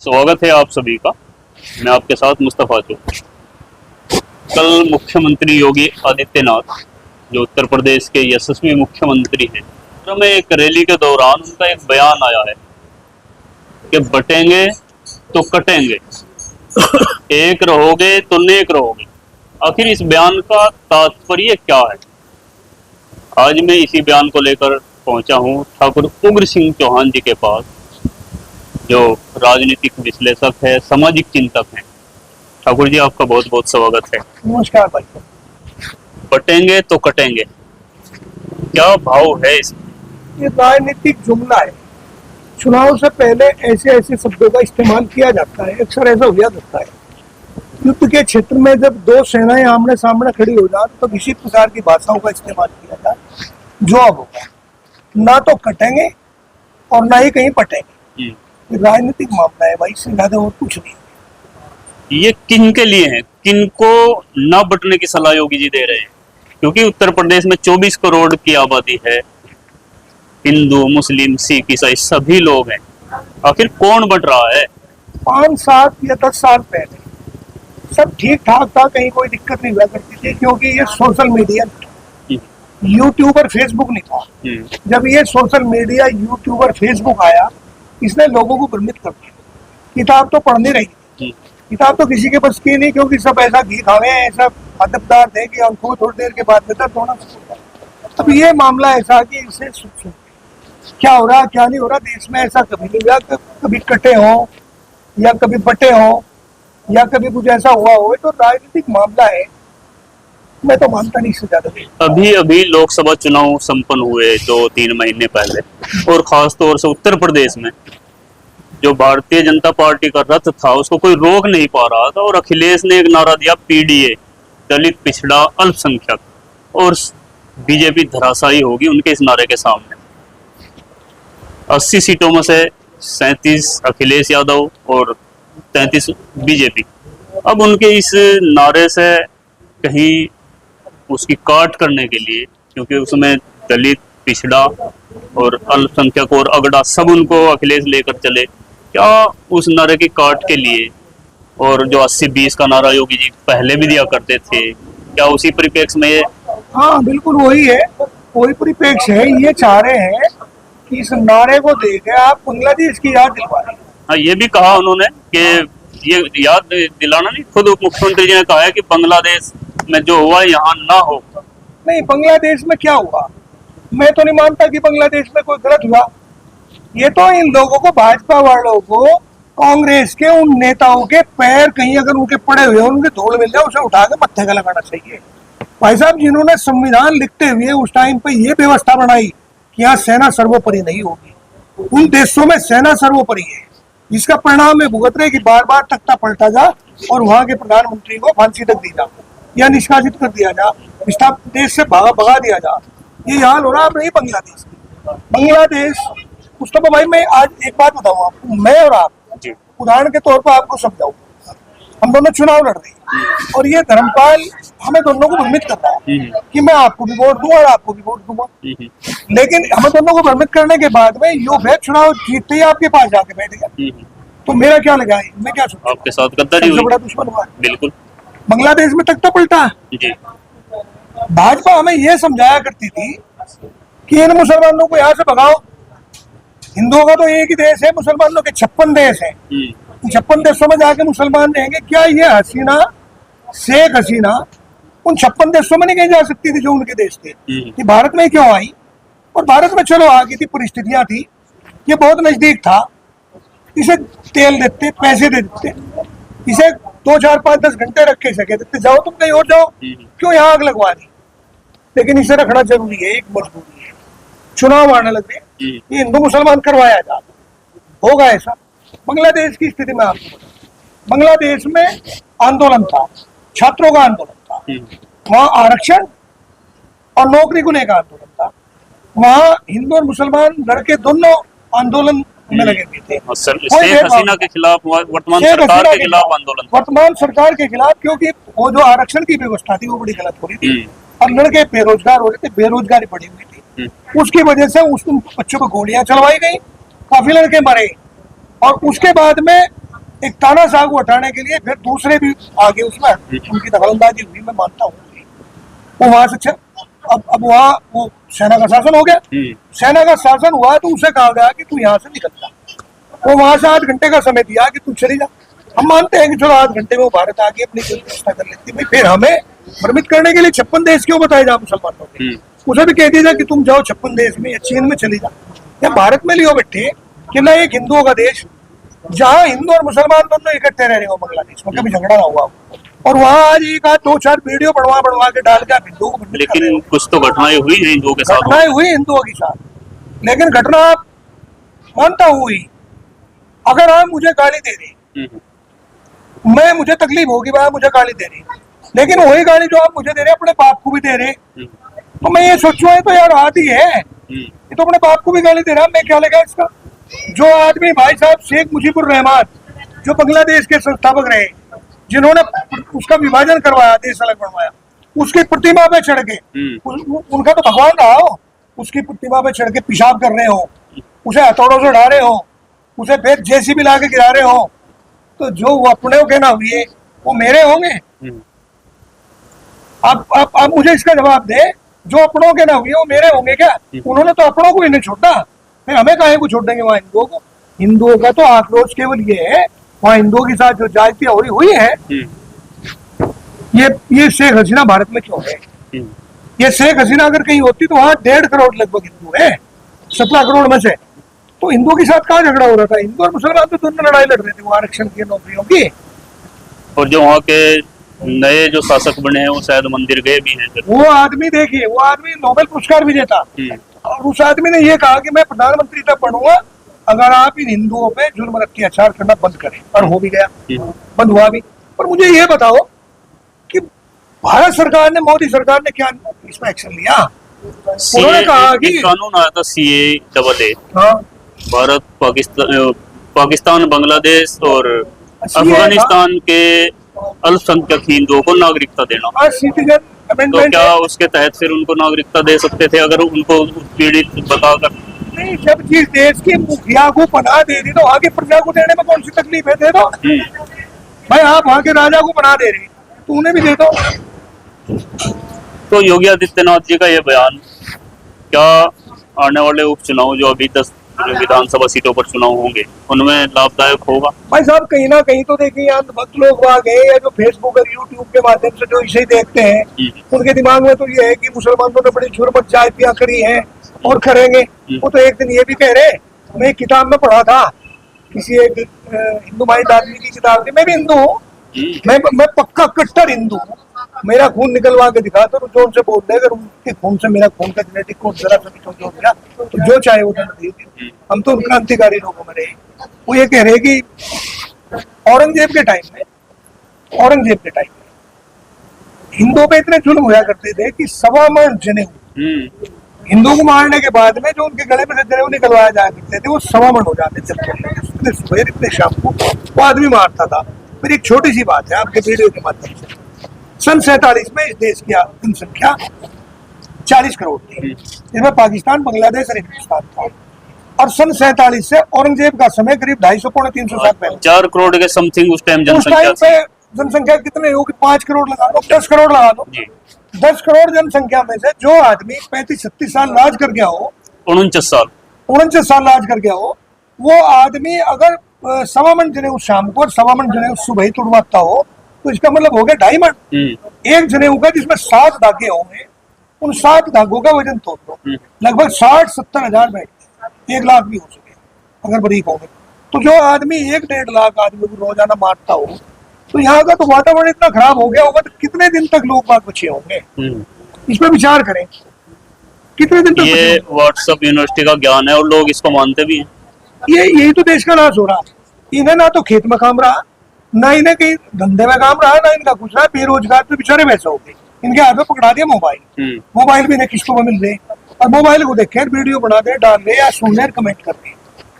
स्वागत है आप सभी का। मैं आपके साथ मुस्तफा चौक। कल मुख्यमंत्री योगी आदित्यनाथ जो उत्तर प्रदेश के यशस्वी मुख्यमंत्री हैं, में एक रैली के दौरान उनका एक बयान आया है कि बटेंगे तो कटेंगे, एक रहोगे तो नेक रहोगे। आखिर इस बयान का तात्पर्य क्या है? आज मैं इसी बयान को लेकर पहुंचा हूं ठाकुर उग्र सिंह चौहान जी के पास, जो राजनीतिक विश्लेषक है, सामाजिक चिंतक हैं। ठाकुर जी, आपका बहुत बहुत स्वागत है। नमस्कार भाई। बटेंगे तो कटेंगे, क्या भाव है इसमें? ये राजनीतिक जुमला है। चुनाव से पहले ऐसे ऐसे शब्दों का इस्तेमाल किया जाता है। अक्सर ऐसा हो जाता है युद्ध के क्षेत्र में, जब दो सेनाएं आमने सामने खड़ी हो जाए तो किसी प्रकार की भाषाओं का इस्तेमाल किया जाए। जवाब होगा ना तो कटेंगे और ना ही कहीं पटेंगे। राजनीतिक मामला है भाई, इससे ज्यादा और कुछ नहीं। ये किन के लिए है? किन को ना बटने की सलाह योगी जी दे रहे हैं? क्योंकि उत्तर प्रदेश में 24 करोड़ की आबादी है, हिंदू, मुस्लिम, सिख, ईसाई सभी लोग हैं। आखिर कौन बट रहा है? 5, 7 या 10 साल पहले सब ठीक ठाक था, कहीं कोई दिक्कत नहीं हुआ करती थी, क्योंकि ये सोशल मीडिया, यूट्यूब और फेसबुक नहीं था। जब ये सोशल मीडिया, यूट्यूब और फेसबुक आया, इसने लोगों को भ्रमित कर दिया। किताब तो पढ़नी रही, किताब तो किसी के बस की नहीं, क्योंकि सब ऐसा घी खावे हैं, ऐसा अदबदार थे कि हमको थोड़ी देर के बाद में दर्द होना शुरू होगा। अब ये मामला ऐसा कि इसे क्या हो रहा क्या नहीं हो रहा देश में, ऐसा कभी नहीं हुआ। कभी कटे हो या कभी बटे हो या कभी कुछ ऐसा हुआ हो, तो राजनीतिक मामला है। मैं तो मानता नहीं इससे ज्यादा। अभी अभी लोकसभा चुनाव संपन्न हुए 2-3 महीने पहले, और खास तौर से उत्तर प्रदेश में जो भारतीय जनता पार्टी का रथ था उसको कोई रोक नहीं पा रहा था, और अखिलेश ने एक नारा दिया, पीडीए, दलित पिछड़ा अल्पसंख्यक, और बीजेपी धराशायी होगी उनके इस नारे के सामने। 80 सीटों में से 37 अखिलेश यादव और 33 बीजेपी। अब उनके इस नारे से कहीं उसकी काट करने के लिए, क्योंकि उसमें दलित, पिछड़ा और अल्पसंख्यक और अगड़ा सब उनको अखिलेश लेकर चले, क्या उस नारे की काट के लिए, और जो 80-20 का नारा योगी जी पहले भी दिया करते थे, क्या उसी परिप्रेक्ष्य में ये? हाँ बिल्कुल वही है, वही परिप्रेक्ष्य है। ये चाह रहे हैं कि इस नारे को देकर आप बांग्लादेश की याद दिलवा रहे हैं। हाँ, ये भी कहा उन्होंने कि ये याद दिलाना नहीं, खुद उप मुख्यमंत्री जी ने कहा है कि बांग्लादेश में जो हुआ यहाँ ना हो। नहीं, बांग्लादेश में क्या हुआ, मैं तो नहीं मानता कि बांग्लादेश में कोई गलत हुआ। ये तो इन लोगों को, भाजपा वालों को, कांग्रेस के उन नेताओं के पैर कहीं अगर उनके पड़े हुए, उनके धूल मिल जाए, उसे उठा के मत्थे का लगाना चाहिए। भाई साहब, जिन्होंने संविधान लिखते हुए उस टाइम पे ये व्यवस्था बनाई कि यहाँ सेना सर्वोपरि नहीं होगी, उन देशों में सेना सर्वोपरि है, जिसका परिणाम में भुगत रहे कि बार बार तख्ता पलटा जा और वहां के प्रधानमंत्री को फांसी तक दी जा या निष्कासित कर दिया जा, देश से भगा दिया जा। ये हाल हो रहा है नहीं बांग्लादेश की। बांग्लादेश मुस्तफा भाई, मैं आज एक बात बताऊँ आपको, मैं और आप उदाहरण के तौर पर आपको समझाऊँ। हम दोनों चुनाव लड़ रहे हैं और ये धर्मपाल हमें दोनों को भ्रमित कर रहा है कि मैं आपको भी वोट दूंगा और आपको भी वोट दूंगा। लेकिन हमें दोनों को भ्रमित करने के बाद में यो वह चुनाव जीतते ही आपके पास जाके बैठ गया, तो मेरा क्या लगा है, मैं क्या सोचूं? आपके साथ गद्दारी हुई। बड़ा दुश्मन हुआ। बिल्कुल। बांग्लादेश में तख्ता पलटा। भाजपा हमें यह समझाया करती थी कि इन मुसलमानों को यहाँ से भगाओ। हिंदुओं का तो एक ही देश है, मुसलमानों के 56 देश है। 56 देशों में जाके मुसलमान रहेंगे। क्या ये हसीना, शेख हसीना उन 56 देशों में नहीं कहीं जा सकती थी जो उनके देश थे? कि भारत में क्यों आई? और भारत में चलो आ गई थी, परिस्थितियां थी, ये बहुत नजदीक था, इसे तेल देते, पैसे दे देते, इसे 2, 4, 5, 10 घंटे रख के सके देते, जाओ तुम कहीं और जाओ, क्यों यहाँ आग लगवा दी? लेकिन इसे रखना जरूरी है, एक मजबूरी है। चुनाव आने लगे, ये हिंदू मुसलमान करवाया जा होगा ऐसा। बांग्लादेश की स्थिति में आपको बता, बांग्लादेश में आंदोलन था, छात्रों का आंदोलन था, वहां आरक्षण और नौकरी को लेकर आंदोलन था, वहां हिंदू और मुसलमान लड़के दोनों आंदोलन में लगे हुए थे। शेख हसीना के खिलाफ, वर्तमान सरकार के खिलाफ आंदोलन, वर्तमान सरकार के खिलाफ, क्योंकि वो जो आरक्षण की व्यवस्था थी वो बड़ी गलत हो रही थी और लड़के बेरोजगार हो रहे थे, बेरोजगारी बढ़ी हुई थी। उसकी वजह से उस बच्चों को गोलियां चलवाई गई, काफी लड़के मरे, और उसके बाद में एक तानाशाह को हटाने के लिए फिर दूसरे भी आगे उसमें उनकी दखलंदाजी हुई, मैं मानता हूँ। वो वहां से अब वहाँ वो सेना का शासन हो गया, सेना का शासन हुआ तो उसे कहा गया कि तू यहाँ से निकल जा। वो वहां से 8 घंटे का समय दिया कि तू चली जा। हम मानते हैं कि चलो 8 घंटे में वो भारत आके अपनी व्यवस्था कर लेती है, फिर हमें भ्रमित करने के लिए 56 देश क्यों बताए जा मुसलमानों के? उसे भी कह दिया कि तुम जाओ 56 देश में या चीन में चली जा, या भारत में लियो बैठे कि ना एक हिंदुओं का देश जहाँ हिंदू और मुसलमान दोनों इकट्ठे रह रहे हो बांग्लादेश में, कभी झगड़ा ना हुआ। और वहाँ आज एक आध 2-4 वीडियो बढ़वा के डाल के आप हिंदुओं को, लेकिन कुछ तो घटनाएं हुई हैं हिंदुओं के साथ, घटनाएं हुई हिंदुओं के साथ, लेकिन घटना मानता हुई अगर आप मुझे गाली दे रही, मैं मुझे तकलीफ होगी भाई मुझे गाली दे रही, लेकिन वही गाली जो आप मुझे दे रहे अपने बाप को भी दे रहे, तो मैं ये सोचूं है तो यार आदि है, ये तो अपने बाप को भी गाली दे रहा, मैं क्या लगा इसका? जो आदमी भाई साहब शेख मुजीबुर रहमान जो बांग्लादेश के संस्थापक रहे, जिन्होंने उसका विभाजन करवाया, देश अलग बनवाया, उसकी प्रतिमा पे चढ़ के उनका तो भगवान रहा हो, उसकी प्रतिमा पे चढ़ के पेशाब कर रहे हो, उसे हथौड़ों से उड़ा रहे हो, उसे फिर जेसीबी ला के गिरा रहे हो, तो जो वो अपने के ना हुए वो मेरे होंगे? आप मुझे इसका जवाब दे, जो अपनों के ना हुए वो मेरे होंगे क्या? उन्होंने तो अपनों को ही नहीं छोड़ा, फिर हमें काहे को छोड़ देंगे वहाँ हिंदुओं को? हिंदुओं का तो आक्रोश केवल ये है, वहाँ हिंदुओं के साथ जो जातियां हुई है, ये शेख हसीना भारत में क्यों है? ये शेख हसीना अगर कहीं होती तो वहाँ 1.5 करोड़ लगभग हिंदू है 17 करोड़ में से, तो हिंदुओं के साथ कहाँ झगड़ा हो रहा था? हिंदू और मुसलमान तो दोनों लड़ाई लड़ रहे थे वो आरक्षण की, नौकरियों की। और जो वहाँ के नए जो शासक बने हैं वो शायद मंदिर गए भी हैं। वो आदमी देखिए, वो आदमी नोबेल पुरस्कार विजेता, और उस आदमी ने ये कहा कि मैं प्रधानमंत्री तक बनूंगा अगर आप इन हिंदुओं पे जुल्म अत्याचार करना बंद करें, और हो भी गया, बंद हुआ भी। पर मुझे ये बताओ कि भारत सरकार ने, मोदी सरकार ने क्या इसमें एक्शन लिया? उन्होंने कहा कि कानून आया था CAA, हाँ, भारत पाकिस्तान बांग्लादेश और अफगानिस्तान के अल्पसंख्यक हिंदुओं को नागरिकता देना, सिटीजन तो अमेंडमेंट क्या उसके तहत फिर उनको नागरिकता दे सकते थे अगर उनको पीड़ित बताकर? नहीं, जब जिस देश के मुखिया को पनाह दे दी तो आगे प्रजा को देने में कौन सी तकलीफ है? दे दो भाई, आप वहाँ के राजा को पनाह दे रहे तो उन्हें भी दे दो। तो योगी आदित्यनाथ जी का ये बयान क्या आने वाले उपचुनाव जो अभी 10 विधानसभा सीटों पर चुनाव होंगे उनमें लाभदायक होगा? भाई साहब कहीं ना कहीं तो देखिए यहाँ भक्त लोग आ गए, या जो फेसबुक और यूट्यूब के माध्यम से जो इसे देखते हैं, उनके दिमाग में तो ये है कि मुसलमानों ने बड़ी जुर्मत जातियां करी हैं और करेंगे। वो तो एक दिन ये भी कह रहे, मैं एक किताब में पढ़ा था, किसी एक हिंदू माइंड आदमी की किताब थी, मैं भी हिंदू हूँ, मैं पक्का कट्टर हिंदू हूँ, मेरा खून निकलवा के दिखा तो जो उनसे बोल दे, अगर उनके खून से मेरा खून का जेनेटिक कोड जरा सा भी जोड़ दिया तो जो चाहे वो दंड दे। हम तो क्रांतिकारी लोगों में रहे। वो ये कह रहे कि औरंगजेब के टाइम में हिंदुओं पे इतने जुल्म होया करते थे कि 1.25 मन जनेऊ हिंदू को मारने के बाद में जो उनके गले में से जनेऊ निकलवाया जाया करते थे वो 1.25 मन हो जाते थे। इतने सुबह इतने शाम को वो आदमी मारता था। फिर एक छोटी सी बात है आपके वीडियो के माध्यम से, सन 47 में इस देश की जनसंख्या 40 करोड़ थी, इसमें पाकिस्तान, बांग्लादेश और हिंदुस्तान था। और सन 47 से औरंगजेब का समय करीब 250-300 साल पहले 4 करोड़ के समथिंग उस टाइम जनसंख्या कितने होगी? 5 करोड़ लगा लो, 10 करोड़ लगा लो। 10 करोड़ जनसंख्या में से जो आदमी 35-36 साल राज कर गया हो, 49 साल राज कर गया हो, वो आदमी अगर 1.25 मन जनेऊ शाम को और 1.25 मन जनेऊ सुबह ही तुड़वाता हो तो इसका मतलब हो गया 2.5 मन। एक जनेऊ का जिसमें 7 धागे होंगे, उन 7 धागों का वजन तोड़ दो, लगभग 60-70 हजार बैठते, 1 लाख भी हो सके अगर बारीक होंगे। तो जो आदमी 1-1.5 लाख आदमी को रोजाना मारता हो, तो यहाँ का तो वातावरण इतना खराब हो गया होगा तो कितने दिन तक लोग बाग बचे होंगे? इस पर विचार करें, कितने दिन तक? ये व्हाट्सएप यूनिवर्सिटी का ज्ञान है और लोग इसको मानते भी हैं। यही तो देश का नाश हो रहा। इन्हें ना तो खेत में काम रहा, ना इन्हें कहीं धंधे में काम रहा, ना इनका कुछ रहा। बेरोजगार तो बेचारे वैसे हो गए, इनके हाथ में पकड़ा दिया मोबाइल भी इन्हें किस्तों में मिल रहे, और मोबाइल को देखे वीडियो बना दे, डाल रहे या सुन रहे, कमेंट कर रहे।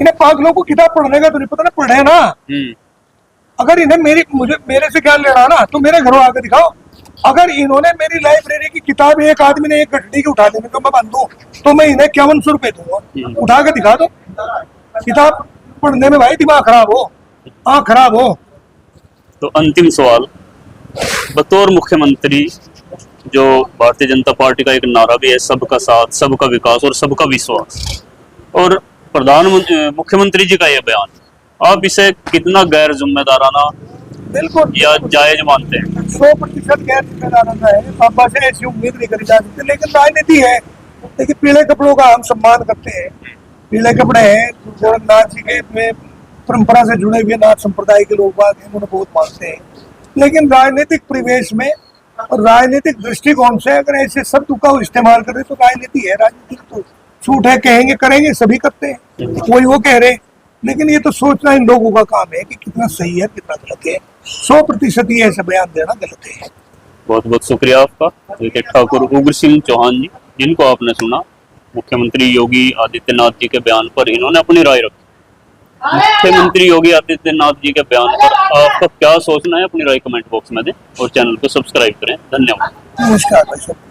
इन्हें पागलों को किताब पढ़ने का तो नहीं पता ना, पढ़े ना। अगर इन्हें मेरे से क्या लेना ना, तो मेरे घरों आकर दिखाओ। अगर इन्होंने मेरी लाइब्रेरी की किताब एक आदमी ने 1 गठड़ी की उठा दी तो मैं बंद दूं, तो मैं इन्हें 5100 रुपए दूंगा। उठा के दिखा दो। किताब पढ़ने में भाई दिमाग खराब हो, आँख खराब हो। तो अंतिम सवाल, बतौर मुख्यमंत्री जो भारतीय जनता पार्टी का एक नारा भी है, सबका साथ, सबका विकास और सबका विश्वास, और प्रधानमंत्री मुख्यमंत्री जी का यह बयान, आप इसे कितना गैर जिम्मेदाराना बिल्कुल या जायज मानते हैं? 100% गैर जिम्मेदाराना है। पापा से ऐसी उम्मीद नहीं करी जा सकती, लेकिन राजनीति है। देखिए, पीले कपड़ों का हम सम्मान करते हैं। पीले कपड़े हैं, जगन्नाथ जी के में परंपरा से जुड़े हुए नाथ संप्रदाय के लोग बाग हैं, उन्हें बहुत मानते हैं। लेकिन राजनीतिक परिवेश में और राजनीतिक दृष्टिकोण से अगर ऐसे शब्द का इस्तेमाल करें तो राजनीति है। राजनीति तो छूट है, कहेंगे करेंगे, सभी करते हैं, कोई वो कह रहे। लेकिन ये तो सोचना इन लोगों का काम है कि कितना सही है कितना गलत है। 100% ही ऐसे बयान देना गलत है। बहुत बहुत शुक्रिया आपका। देखिए, ठाकुर उग्र सिंह चौहान जी, जिनको आपने सुना, मुख्यमंत्री योगी आदित्यनाथ जी के बयान पर इन्होंने अपनी राय रखी। मुख्यमंत्री योगी आदित्यनाथ जी के बयान पर आपका क्या सोचना है, अपनी राय कमेंट बॉक्स में दें और चैनल को सब्सक्राइब करें। धन्यवाद। नमस्कार भाई साहब।